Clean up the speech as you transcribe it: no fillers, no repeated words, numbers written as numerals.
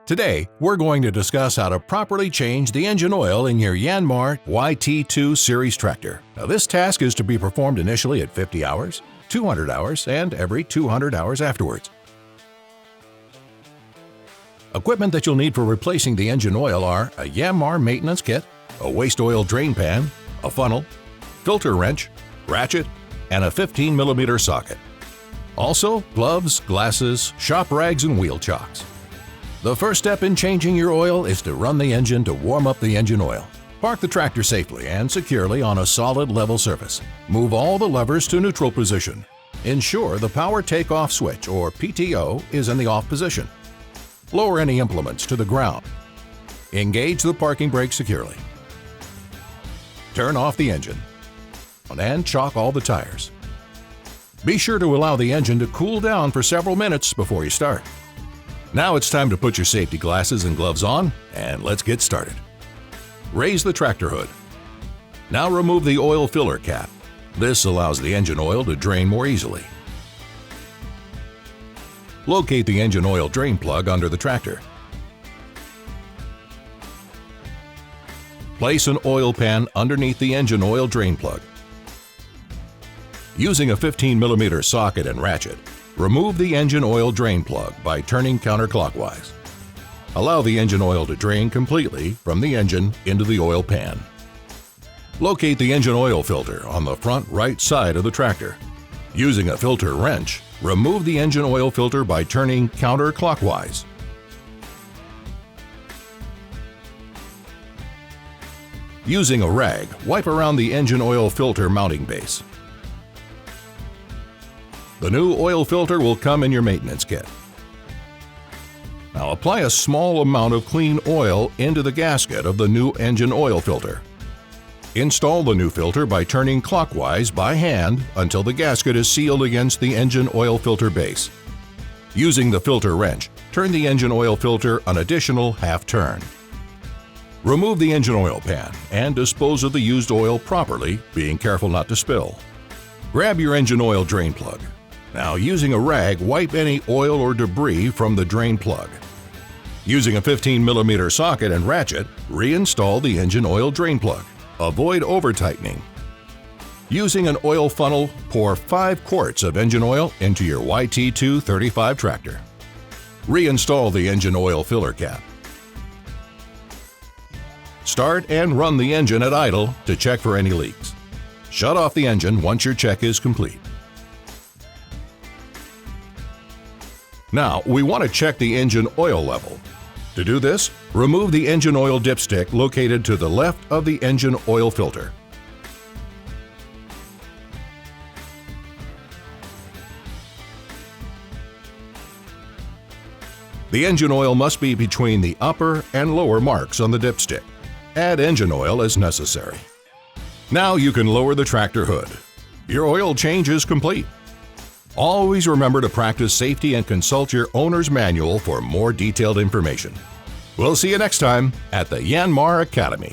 Today, we're going to discuss how to properly change the engine oil in your Yanmar YT2 series tractor. Now, this task is to be performed initially at 50 hours, 200 hours, and every 200 hours afterwards. Equipment that you'll need for replacing the engine oil are a Yanmar maintenance kit, a waste oil drain pan, a funnel, filter wrench, ratchet, and a 15mm socket. Also, gloves, glasses, shop rags, and wheel chocks. The first step in changing your oil is to run the engine to warm up the engine oil. Park the tractor safely and securely on a solid level surface. Move all the levers to neutral position. Ensure the power takeoff switch, or PTO, is in the off position. Lower any implements to the ground. Engage the parking brake securely. Turn off the engine and chock all the tires. Be sure to allow the engine to cool down for several minutes before you start. Now it's time to put your safety glasses and gloves on, and let's get started. Raise the tractor hood. Now remove the oil filler cap. This allows the engine oil to drain more easily. Locate the engine oil drain plug under the tractor. Place an oil pan underneath the engine oil drain plug. Using a 15mm socket and ratchet, remove the engine oil drain plug by turning counterclockwise. Allow the engine oil to drain completely from the engine into the oil pan. Locate the engine oil filter on the front right side of the tractor. Using a filter wrench, remove the engine oil filter by turning counterclockwise. Using a rag, wipe around the engine oil filter mounting base. The new oil filter will come in your maintenance kit. Now apply a small amount of clean oil into the gasket of the new engine oil filter. Install the new filter by turning clockwise by hand until the gasket is sealed against the engine oil filter base. Using the filter wrench, turn the engine oil filter an additional half turn. Remove the engine oil pan and dispose of the used oil properly, being careful not to spill. Grab your engine oil drain plug. Now, using a rag, wipe any oil or debris from the drain plug. Using a 15mm socket and ratchet, reinstall the engine oil drain plug. Avoid over-tightening. Using an oil funnel, pour 5 quarts of engine oil into your YT2 35 tractor. Reinstall the engine oil filler cap. Start and run the engine at idle to check for any leaks. Shut off the engine once your check is complete. Now, we want to check the engine oil level. To do this, remove the engine oil dipstick located to the left of the engine oil filter. The engine oil must be between the upper and lower marks on the dipstick. Add engine oil as necessary. Now you can lower the tractor hood. Your oil change is complete. Always remember to practice safety and consult your owner's manual for more detailed information. We'll see you next time at the Yanmar Academy.